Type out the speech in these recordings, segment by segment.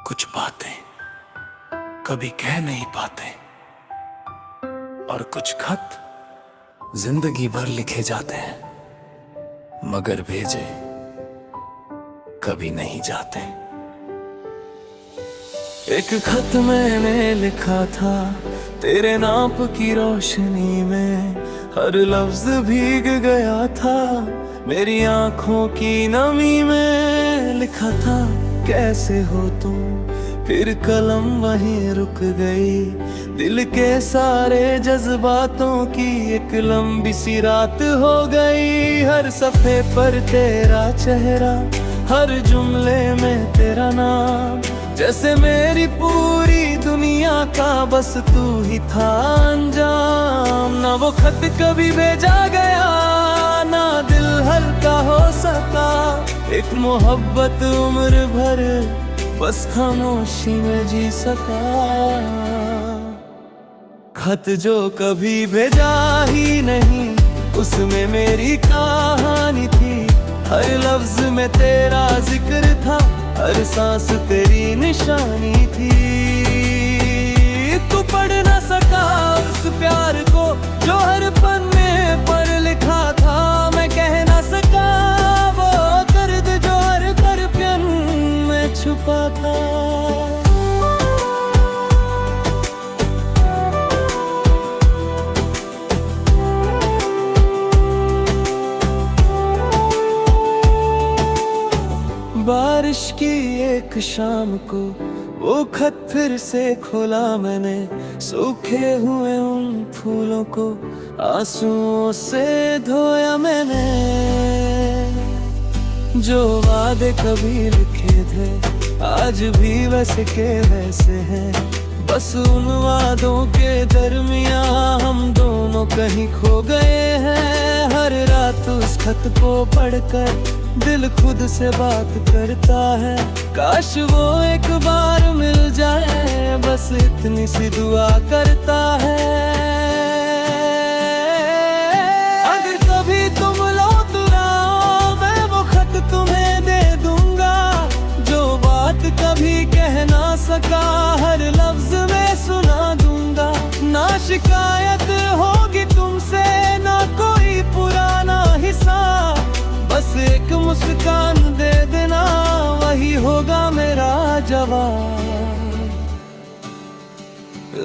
कुछ बातें कभी कह नहीं पाते और कुछ खत जिंदगी भर लिखे जाते हैं मगर भेजे कभी नहीं जाते। एक खत मैंने लिखा था तेरे नाप की रोशनी में, हर लफ्ज भीग गया था मेरी आंखों की नमी में। लिखा था कैसे हो तुम, फिर कलम वहीं रुक गई। दिल के सारे जज्बातों की एक लंबी सी रात हो गई। हर सफ़े पर तेरा चेहरा, हर जुमले में तेरा नाम, जैसे मेरी पूरी दुनिया का बस तू ही था अंजाम। ना वो खत कभी भेजा गया, ना दिल हल्का हो सका। एक मोहब्बत उम्र भर बस खामोशी में जी सका। खत जो कभी भेजा ही नहीं, उसमें मेरी कहानी थी। हर लफ्ज में तेरा जिक्र था, हर सांस तेरी निशानी थी। तू पढ़ न सका उस प्यार को जो हर पन्ने पर लिखा था। मैं कह न सका वो दर्द जो हर दर्पण में छुपा था। बारिश की एक शाम को वो खत फिर से खोला मैंने। सूखे हुए उन फूलों को आंसुओं से धोया मैंने। जो वादे कभी लिखे थे आज भी वैसे के वैसे हैं। बस उन वादों के दरमियां हम दोनों कहीं खो गए हैं। हर रात उस खत को पढ़कर दिल खुद से बात करता है। काश वो एक बार मिल जाए, बस इतनी सी दुआ करता है। अगर कभी तुम लौट आओ, मैं वो खत तुम्हें दे दूंगा। जो बात कभी कह ना सका, हर लफ्ज में सुना दूंगा। ना शिकायत होगी तुमसे, ना कोई पुराना हिसाब। बस एक मुस्कान दे देना, वही होगा मेरा जवाब।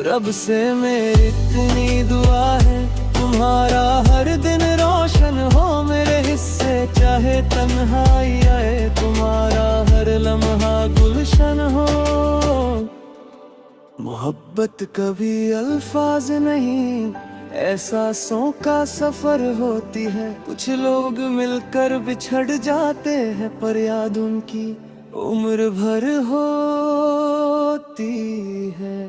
रब से मेरी इतनी दुआ है, तुम्हारा हर दिन रोशन हो मेरे हिस्से। चाहे तन्हाई आए, तुम्हारा हर लम्हा गुलशन हो। मोहब्बत कभी अल्फाज नहीं, एहसासों का सफर होती है। कुछ लोग मिलकर बिछड़ जाते हैं, पर याद उनकी उम्र भर होती है।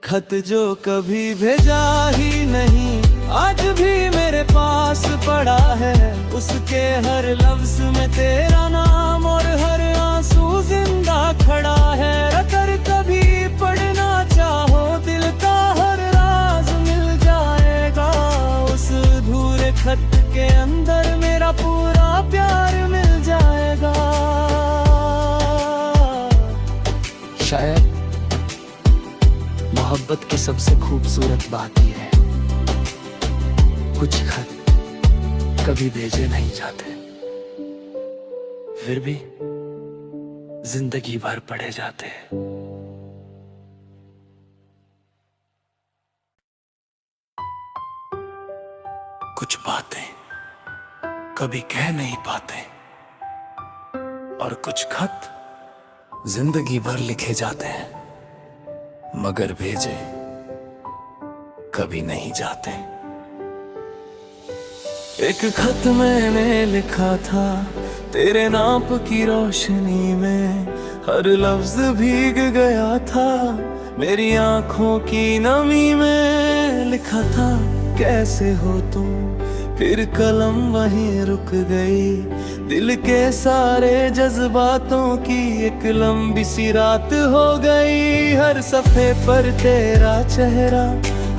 खत जो कभी भेजा ही नहीं, आज भी मेरे पास पड़ा है। उसके हर लफ्ज में तेरा नाम और हर आंसू जिंदा खड़ा है। अगर कभी पढ़ना चाहो, दिल का हर राज मिल जाएगा। उस अधूरे खत के अंदर मेरा पूरा प्यार मिल जाएगा। शायद मोहब्बत की सबसे खूबसूरत बात यह है, कुछ खत कभी भेजे नहीं जाते, फिर भी जिंदगी भर पढ़े जाते हैं। कुछ बातें कभी कह नहीं पाते और कुछ खत जिंदगी भर लिखे जाते हैं मगर भेजे कभी नहीं जाते। एक खत मैंने लिखा था तेरे नाप की रोशनी में, हर लफ्ज भीग गया था मेरी आंखों की नमी में। लिखा था कैसे हो तुम, फिर कलम वहीं रुक गई। दिल के सारे जज्बातों की एक लंबी सी रात हो गई। हर सफ़े पर तेरा चेहरा,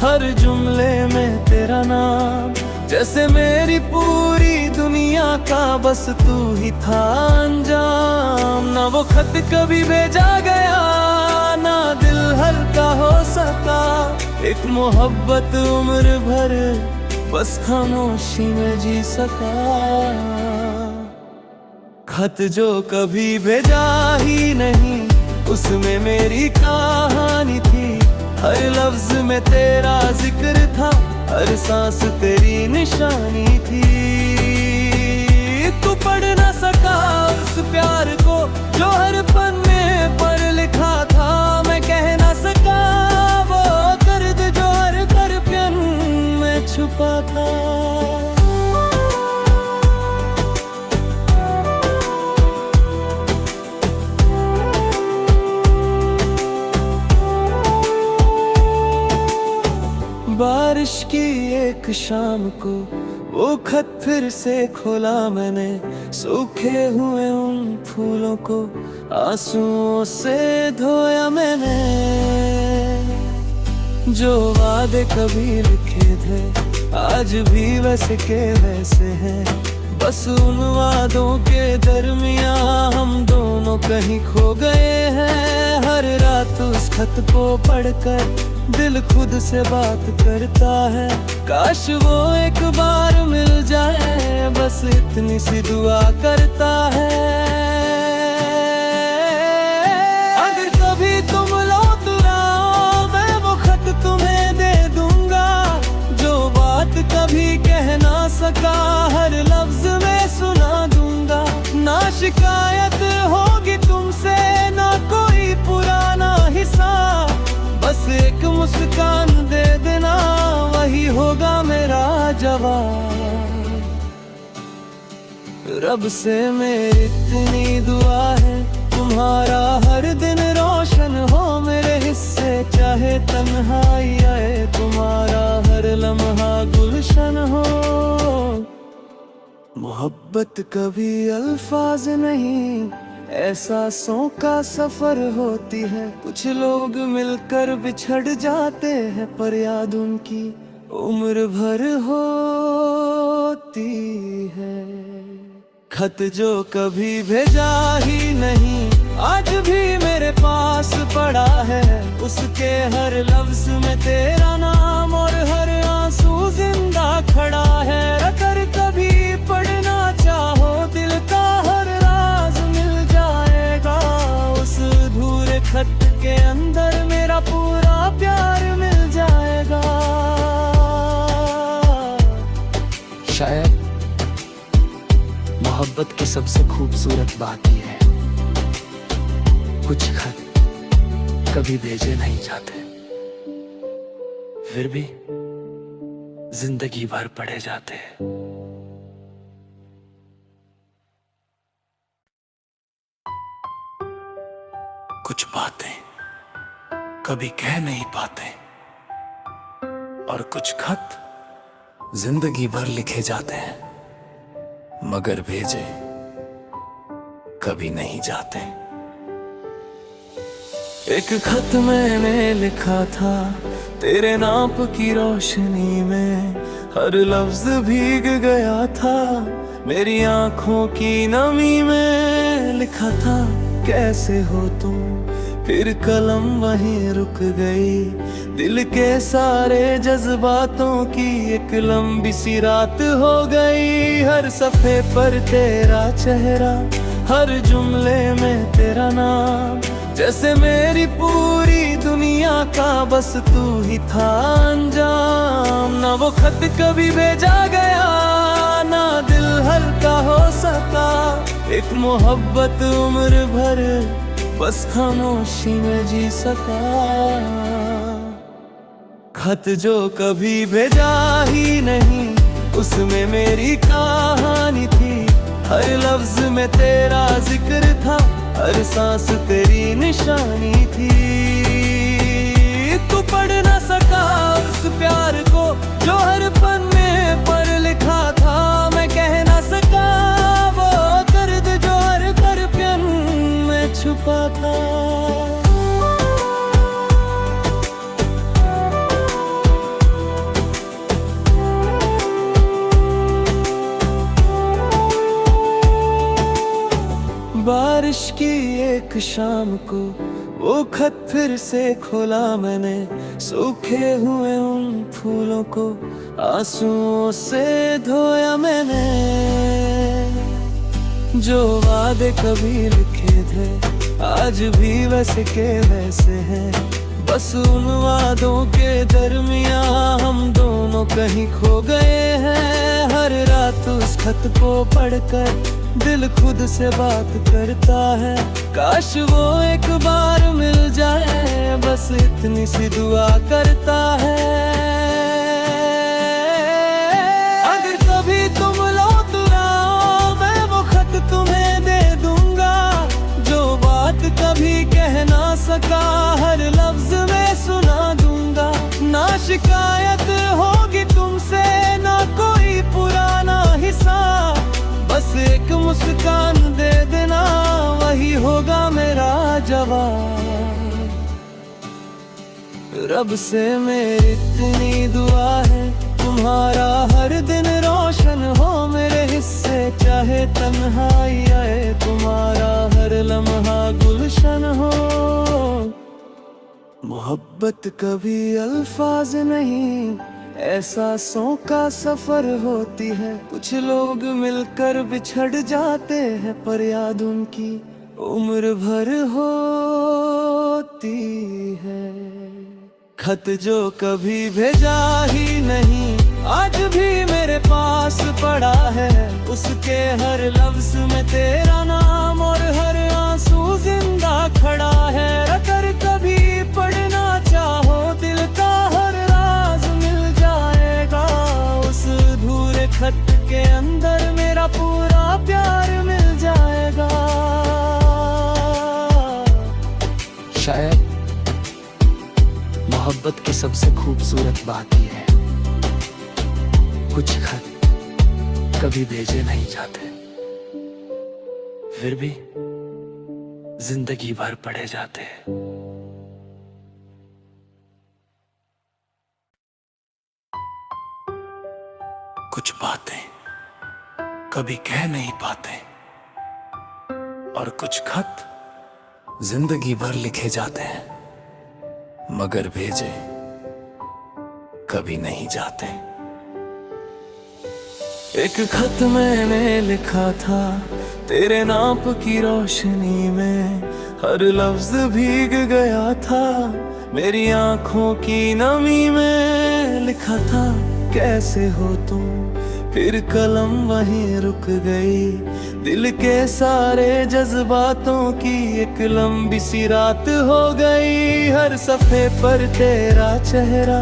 हर जुमले में तेरा नाम, जैसे मेरी पूरी दुनिया का बस तू ही था अंजाम। ना वो खत कभी भेजा गया, ना दिल हल्का हो सका। एक मोहब्बत उम्र भर बस खामोशी में जी सका। खत जो कभी भेजा ही नहीं, उसमें मेरी कहानी थी। हर लफ्ज में तेरा जिक्र था, हर सांस तेरी निशानी थी। तू पढ़ ना सका उस प्यार को जो हर पन्ने पर लिखा था। मैं कह ना सका वो दर्द जो हर दर्पण में छुपा था। बारिश की एक शाम को वो खत फिर से खोला मैंने। सूखे हुए उन फूलों को आंसुओं से धोया मैंने। जो वादे कभी लिखे थे आज भी वैसे के वैसे हैं। बस उन वादों के दरमियां हम दोनों कहीं खो गए हैं। हर रात उस खत को पढ़कर दिल खुद से बात करता है। काश वो एक बार मिल जाए, बस इतनी सी दुआ करता है। अगर कभी तुम लौट आओ, मैं वो खत तुम्हें दे दूंगा। जो बात कभी कह ना सका, हर लफ्ज में सुना दूंगा। ना शिकायत होगी तुमसे, ना कोई पुराना हिसाब। बस एक मुस्कान दे देना, वही होगा मेरा जवाब। रब से मेरी इतनी दुआ है, तुम्हारा हर दिन रोशन हो मेरे हिस्से। चाहे तन्हाई आए, तुम्हारा हर लम्हा गुलशन हो। मोहब्बत कभी अल्फाज नहीं, एहसासों का सफर होती है। कुछ लोग मिलकर बिछड़ जाते हैं, पर याद उनकी उम्र भर होती है। खत जो कभी भेजा ही नहीं, आज भी मेरे पास पड़ा है। उसके हर लफ्ज में तेरा नाम और हर आंसू जिंदा खड़ा है। अगर कभी पढ़ना चाहो, दिल का हर राज मिल जाएगा। उस अधूरे खत के अंदर मेरा पूरा प्यार मिल जाएगा। शायद मोहब्बत की सबसे खूबसूरत बात यह है, कुछ खत कभी भेजे नहीं जाते, फिर भी जिंदगी भर पढ़े जाते हैं। कुछ बातें कभी कह नहीं पाते, और कुछ खत जिंदगी भर लिखे जाते हैं, मगर भेजे कभी नहीं जाते। एक खत मैंने लिखा था तेरे नाप की रोशनी में। हर लफ्ज भीग गया था मेरी आंखों की नमी में। लिखा था कैसे हो तुम, फिर कलम वहीं रुक गई। दिल के सारे जज्बातों की एक लंबी सी रात हो गई। हर सफ़े पर तेरा चेहरा, हर जुमले में तेरा नाम। जैसे मेरी पूरी दुनिया का बस तू ही था अंजाम। ना वो खत कभी भेजा गया, ना दिल हल्का हो सका। एक मोहब्बत उम्र भर बस खामोशी में जी सका। खत जो कभी भेजा ही नहीं, उसमें मेरी कहानी थी। हर लफ्ज में तेरा जिक्र था, हर सांस तेरी निशानी थी। तू पढ़ ना सका उस प्यार को जो हर पन्ने पर लिखा था। मैं कह ना सका वो दर्द जो हर दर्पण में छुपा था। बारिश की एक शाम को वो खत फिर से खोला मैंने, सूखे हुए उन फूलों को आंसुओं से धोया मैंने। जो वादे कभी लिखे थे आज भी वैसे के वैसे हैं, बस उन वादों के दरमियां हम दोनों कहीं खो गए हैं। हर रात उस खत को पढ़कर दिल खुद से बात करता है, काश वो एक बार मिल जाए, बस इतनी सी दुआ करता है। अगर कभी तुम लौट आओ मैं वो खत तुम्हें दे दूंगा, जो बात कभी कह ना सका हर लफ्ज में सुना दूंगा। ना शिकायत होगी तुमसे ना कोई पुराना हिसाब, बस एक मुस्कान दे देना वही होगा मेरा जवाब। रब से मेरी इतनी दुआ है तुम्हारा हर दिन रोशन हो मेरे हिस्से, चाहे तन्हाई आए तुम्हारा हर लम्हा गुलशन हो। मोहब्बत कभी अल्फाज नहीं एहसासों का सफर होती है, कुछ लोग मिलकर बिछड़ जाते हैं पर याद उनकी उम्र भर होती है। खत जो कभी भेजा ही नहीं आज भी मेरे पास पड़ा है, उसके हर लफ्ज में तेरा नाम और हर आंसू जिंदा खड़ा है। अगर कभी पढ़ना चाहो दिल का हर राज मिल जाएगा, उस अधूरे खत के अंदर मेरा पूरा प्यार मिल जाएगा। शायद मोहब्बत की सबसे खूबसूरत बात यह है, कुछ खत कभी भेजे नहीं जाते, फिर भी जिंदगी भर पढ़े जाते हैं। कुछ बातें कभी कह नहीं पाते और कुछ खत जिंदगी भर लिखे जाते हैं, मगर भेजे कभी नहीं जाते। एक खत मैंने लिखा था तेरे नाप की रोशनी में, हर लफ्ज भीग गया था मेरी आंखों की नमी में। लिखा था कैसे हो तुम, फिर कलम वहीं रुक गई, दिल के सारे जज्बातों की एक लंबी सी रात हो गई। हर सफ़े पर तेरा चेहरा,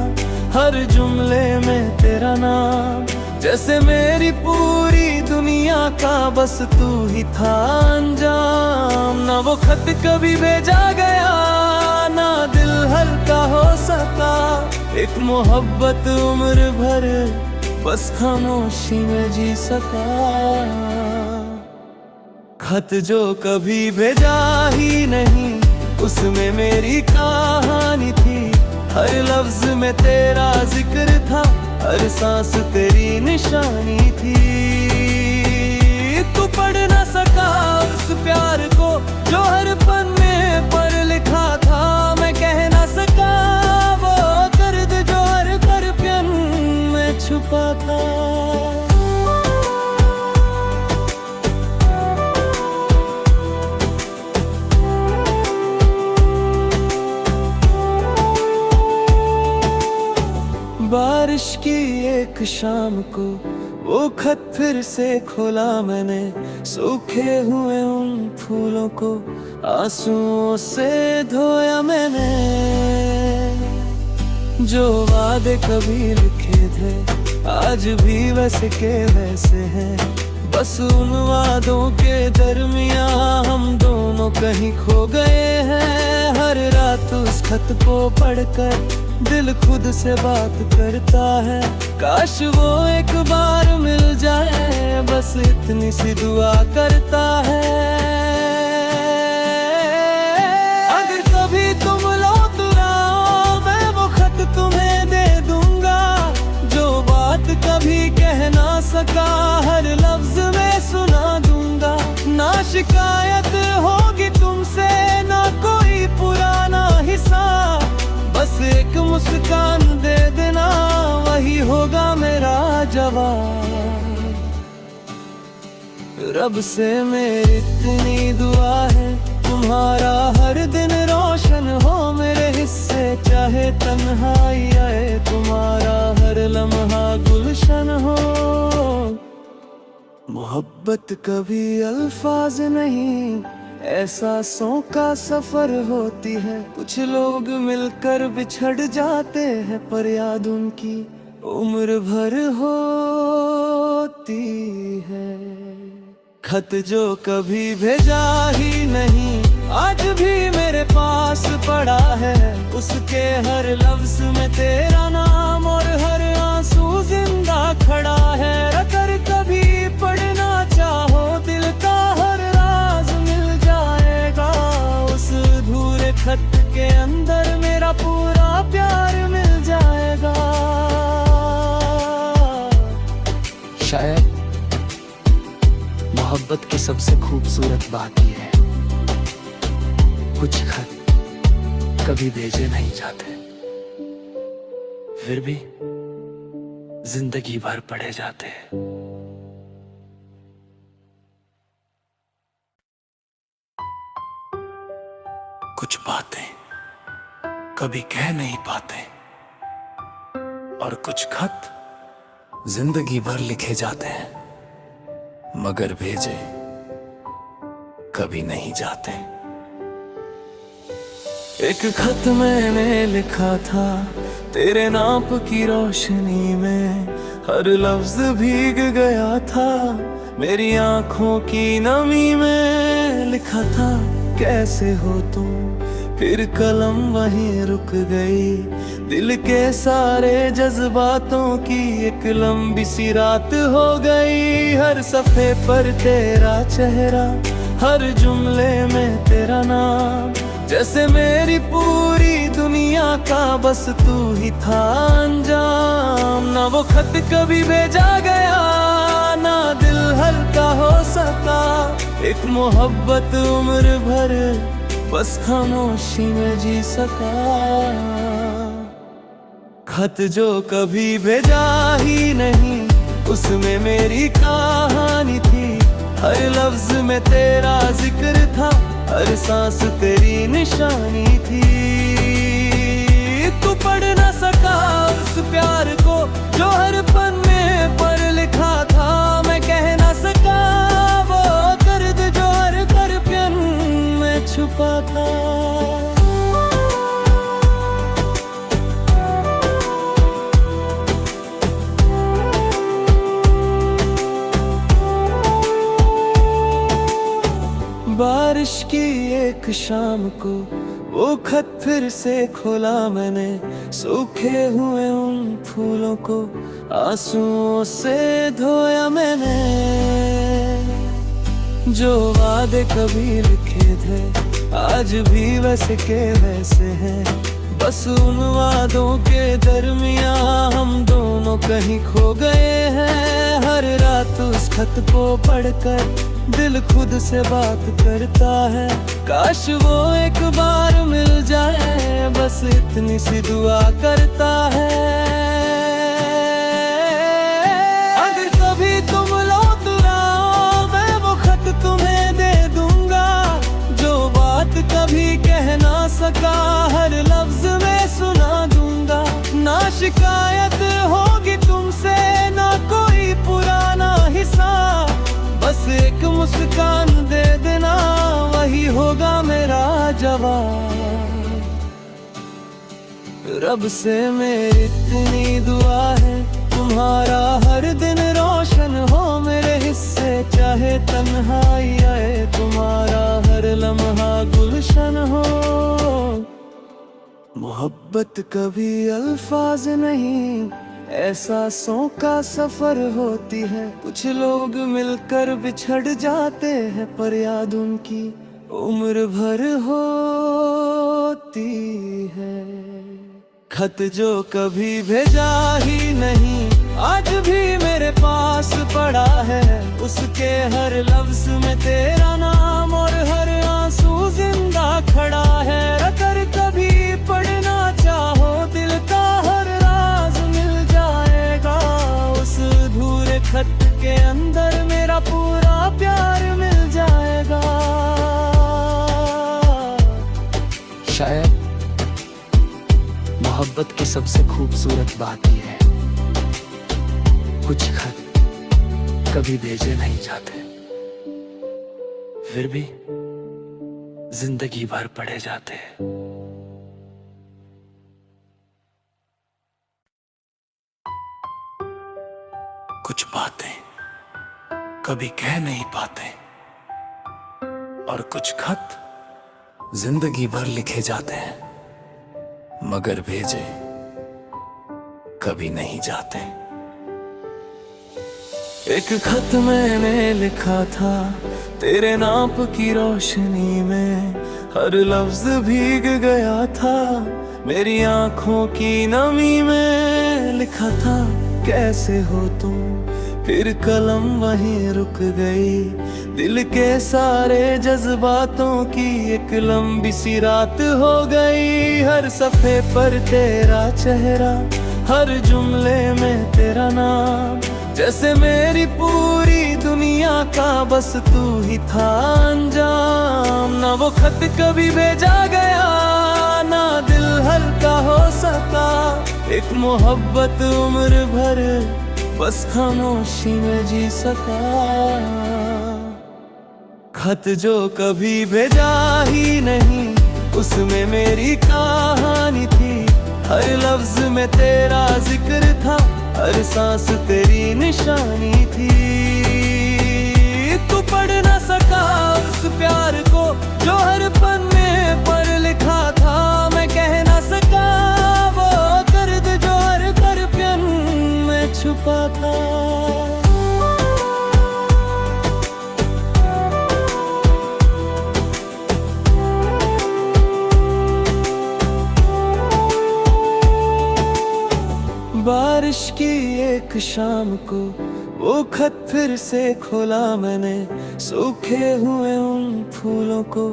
हर जुमले में तेरा नाम, जैसे मेरी पूरी दुनिया का बस तू ही था अंजाम। ना वो खत कभी भेजा गया ना दिल हल्का हो सका, एक मोहब्बत उम्र भर बस खामोशी में जी सका। खत जो कभी भेजा ही नहीं उसमें मेरी कहानी थी, हर लफ्ज में तेरा जिक्र था, हर सांस तेरी निशानी थी। तू पढ़ ना सका उस प्यार को जो हर पन्ने पर लिखा था, मैं कह ना सका वो दर्द जो हर दर्पण में छुपा था। बारिश की एक शाम को वो खत फिर से खोला मैंने, सूखे हुए उन फूलों को आंसुओं से धोया मैंने। जो वादे कभी लिखे थे आज भी वैसे के वैसे हैं, बस उन वादों के दरमियां हम दोनों कहीं खो गए हैं। हर रात उस खत को पढ़कर दिल खुद से बात करता है, काश वो एक बार मिल जाए, बस इतनी सी दुआ करता है। अगर कभी तुम लौट आओ मैं वो खत तुम्हें दे दूंगा, जो बात कभी कह ना सका हर लफ्ज में सुना दूंगा। ना शिकायत मुस्कान दे देना, वही होगा मेरा जवाब। रब से मेरी इतनी दुआ है, तुम्हारा हर दिन रोशन हो मेरे हिस्से, चाहे तन्हाई आए तुम्हारा हर लम्हा गुलशन हो। मोहब्बत कभी अल्फाज नहीं, एहसासों का सफर होती है। कुछ लोग मिलकर बिछड़ जाते हैं, पर याद उनकी उम्र भर होती है। खत जो कभी भेजा ही नहीं, आज भी मेरे पास पड़ा है, उसके हर लफ्ज में तेरा नाम और हर आंसू जिंदा खड़ा है। अगर कभी पढ़ना चाहो दिल का हर राज मिल जाएगा, उस अधूरे खत के अंदर मेरा पूरा प्यार मिल जाएगा। शायद मोहब्बत की सबसे खूबसूरत बात यह है, कुछ खत कभी भेजे नहीं जाते, फिर भी जिंदगी भर पढ़े जाते हैं। कुछ बातें कभी कह नहीं पाते, और कुछ खत जिंदगी भर लिखे जाते हैं, मगर भेजे कभी नहीं जाते। एक खत मैंने लिखा था तेरे नाप की रोशनी में, हर लफ्ज भीग गया था मेरी आंखों की नमी में। लिखा था कैसे हो तुम, फिर कलम वहीं रुक गई, दिल के सारे जज्बातों की एक लंबी सी रात हो गई। हर सफ़े पर तेरा चेहरा, हर जुमले में तेरा नाम, जैसे मेरी पूरी दुनिया का बस तू ही था अंजाम। ना वो खत कभी भेजा गया, ना दिल हल्का हो सका, एक मोहब्बत उम्र भर बस खामोशी में जी सका। खत जो कभी भेजा ही नहीं, उसमें मेरी कहानी थी, हर लफ्ज में तेरा जिक्र था, हर सांस तेरी निशानी थी। तू पढ़ न सका उस प्यार को जो हर पन्ने पर लिखा था, मैं कह न सका वो दर्द जो हर दर्पण में छुपा था। बारिश की एक शाम को वो खत फिर से खोला मैंने, सूखे हुए उन फूलों को आंसुओं से धोया मैंने। जो वादे कभी लिखे थे आज भी वैसे के वैसे हैं, बस उन वादों के दरमियां हम दोनों कहीं खो गए हैं। हर रात उस खत को पढ़कर दिल खुद से बात करता है, काश वो एक बार मिल जाए, बस इतनी सी दुआ करता है। अगर कभी तुम लौट आओ मैं वो खत तुम्हें दे दूंगा, जो बात कभी कह ना सका हर लफ्ज में सुना दूंगा। ना शिकायत होगी तुमसे ना कोई पुराना हिसाब, बस एक मुस्कान दे देना वही होगा मेरा जवाब। रब से मेरी इतनी दुआ है, तुम्हारा हर दिन रोशन हो मेरे हिस्से, चाहे तन्हाई आए तुम्हारा हर लम्हा गुलशन हो। मोहब्बत कभी अल्फाज नहीं, एहसासों का सफर होती है। कुछ लोग मिलकर बिछड़ जाते हैं, पर याद उनकी उम्र भर होती है। खत जो कभी भेजा ही नहीं, आज भी मेरे पास पड़ा है, उसके हर लफ्ज में तेरा नाम और हर आंसू जिंदा खड़ा है। अगर कभी पढ़ना चाहो दिल का मोहब्बत की सबसे खूबसूरत बात यह है, कुछ खत कभी भेजे नहीं जाते, फिर भी जिंदगी भर पढ़े जाते हैं। कुछ बातें कभी कह नहीं पाते और कुछ खत जिंदगी भर लिखे जाते हैं, मगर भेजे कभी नहीं जाते। एक खत मैंने लिखा था तेरे नाप की रोशनी में, हर लफ्ज भीग गया था मेरी आंखों की नमी में। लिखा था कैसे हो तुम, फिर कलम वहीं रुक गई, दिल के सारे जज्बातों की एक लंबी सी रात हो गई। हर सफ़े पर तेरा चेहरा, हर जुमले में तेरा नाम, जैसे मेरी पूरी दुनिया का बस तू ही था अंजाम। ना वो खत कभी भेजा गया, ना दिल हल्का हो सका, एक मोहब्बत उम्र भर बस खामोशी में जी सका। खत जो कभी भेजा ही नहीं, उसमें मेरी कहानी थी, हर लफ्ज में तेरा जिक्र था, हर सांस तेरी निशानी थी। तू पढ़ ना सका उस प्यार को जो हर पन्ने पर लिखा था, मैं कह ना सका वो दर्द जो हर दर्पण में छुपा था। बारिश की एक शाम को वो खत फिर से खोला मैंने, सूखे हुए उन फूलों को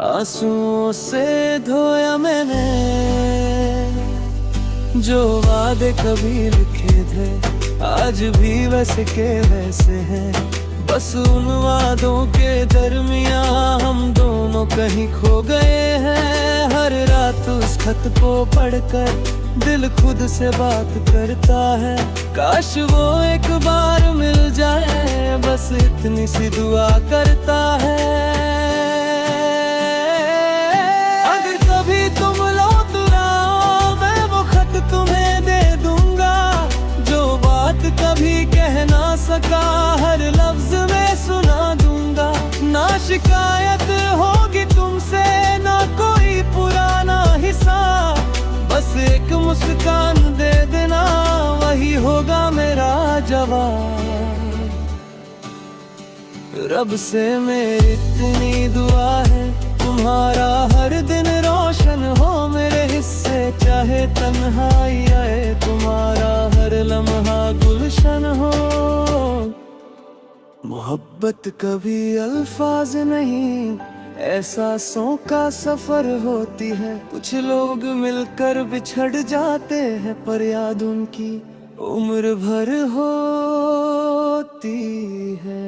आंसुओं से धोया मैंने। जो वादे कभी लिखे थे आज भी वैसे के वैसे हैं, बस उन वादों के दरमियां हम दोनों कहीं खो गए हैं। हर रात उस खत को पढ़कर दिल खुद से बात करता है, काश वो एक बार मिल जाए, बस इतनी सी दुआ करता है। अगर कभी तुम लौट आओ मैं वो खत तुम्हें दे दूंगा, जो बात कभी कह ना सका हर लफ्ज में सुना दूंगा। ना शिकायत होगी तुमसे, ना कोई पुराना हिसाब, बस एक मुस्कान दे देना वही होगा मेरा जवाब। रब से मेरी इतनी दुआ है, तुम्हारा हर दिन रोशन हो मेरे हिस्से, चाहे तन्हाई आए तुम्हारा हर लम्हा गुलशन हो। मोहब्बत कभी अल्फाज नहीं, एहसासों का सफर होती है, कुछ लोग मिलकर बिछड़ जाते हैं पर याद उनकी उम्र भर होती है।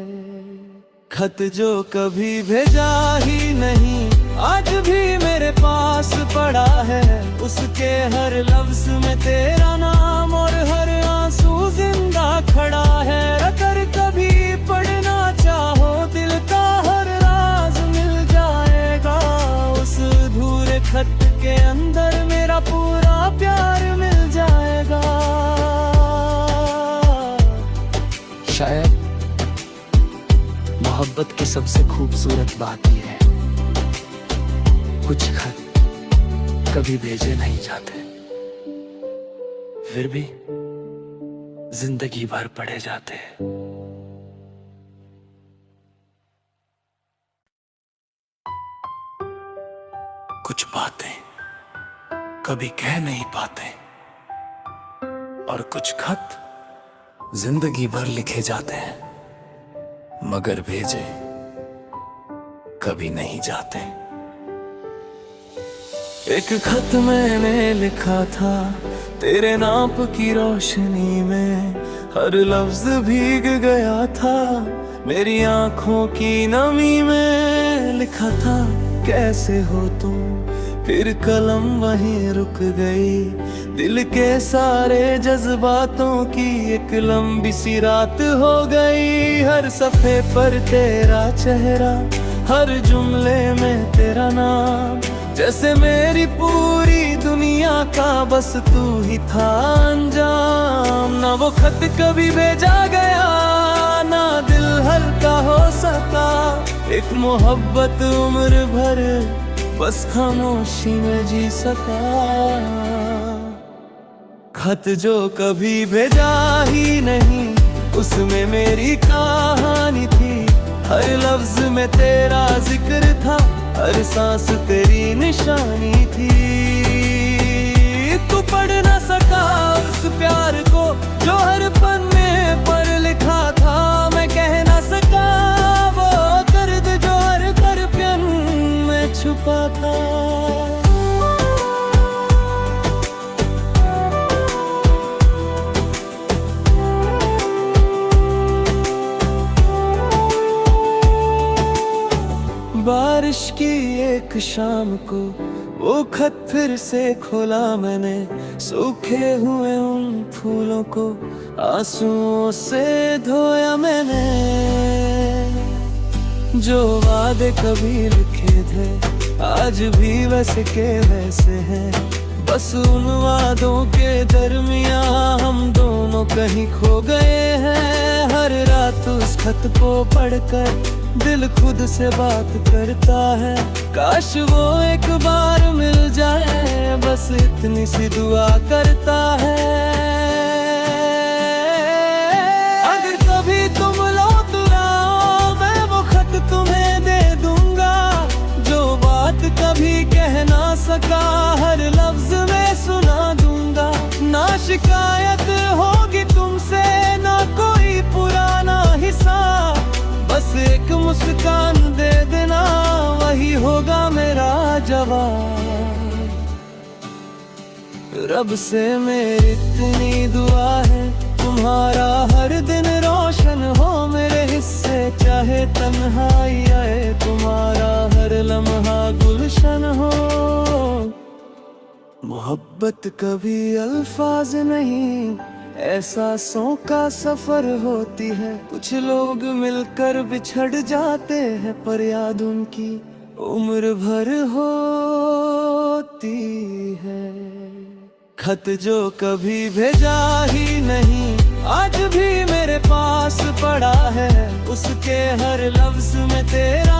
खत जो कभी भेजा ही नहीं आज भी मेरे पास पड़ा है, उसके हर लफ्ज में तेरा नाम और हर आंसू जिंदा खड़ा है। अगर कभी पढ़ना चाहो दिल का हर राज मिल जाएगा, उस अधूरे खत के अंदर मेरा पूरा प्यार मिल जाएगा। शायद मोहब्बत की सबसे खूबसूरत बात यह है, कुछ खत कभी भेजे नहीं जाते, फिर भी जिंदगी भर पढ़े जाते हैं। कुछ बातें कभी कह नहीं पाते और कुछ खत जिंदगी भर लिखे जाते हैं, मगर भेजे कभी नहीं जाते। एक खत मैंने लिखा था तेरे नाप की रोशनी में, हर लफ्ज भीग गया था मेरी आंखों की नमी में। लिखा था कैसे हो तुम, फिर कलम वहीं रुक गई। दिल के सारे जज्बातों की एक लंबी सी रात हो गई। हर सफ़े पर तेरा चेहरा, हर जुमले में तेरा नाम, जैसे मेरी पूरी दुनिया का बस तू ही था अंजाम। ना वो खत कभी भेजा गया, ना दिल हल्का हो सका। एक मोहब्बत उम्र भर बस खामोशी में जी सका। खत जो कभी भेजा ही नहीं, उसमें मेरी कहानी थी। हर लफ्ज में तेरा जिक्र था, हर सांस तेरी निशानी थी। तू पढ़ ना सका उस प्यार को जो हर पन्ने पर लिखा था। मैं कह ना सका वो दर्द जो हर दर्पण में छुपा था। बारिश की एक शाम को वो खत फिर से खोला मैंने। सूखे हुए उन फूलों को आंसुओं से धोया मैंने। जो वादे कभी लिखे थे आज भी वैसे के वैसे हैं। बस उन वादों के दरमियां हम दोनों कहीं खो गए हैं। हर रात उस खत को पढ़कर दिल खुद से बात करता है। काश वो एक बार मिल जाए, बस इतनी सी दुआ करता है। अगर कभी तुम लौट आओ, मैं वो खत तुम्हें दे दूंगा। जो बात कभी कह ना सका, हर लफ्ज में सुना दूंगा। ना शिकायत होगी तुमसे, ना कोई पुराना हिसाब। बस एक मुस्कान दे देना, वही होगा मेरा जवाब। रब से मेरी इतनी दुआ है, तुम्हारा हर दिन रोशन हो मेरे हिस्से। चाहे तन्हाई आए, तुम्हारा हर लम्हा गुलशन हो। मोहब्बत कभी अल्फाज नहीं, एहसासों का सफर होती है। कुछ लोग मिलकर बिछड़ जाते हैं, पर याद उनकी उम्र भर होती है। खत जो कभी भेजा ही नहीं, आज भी मेरे पास पड़ा है। उसके हर लफ्ज में तेरा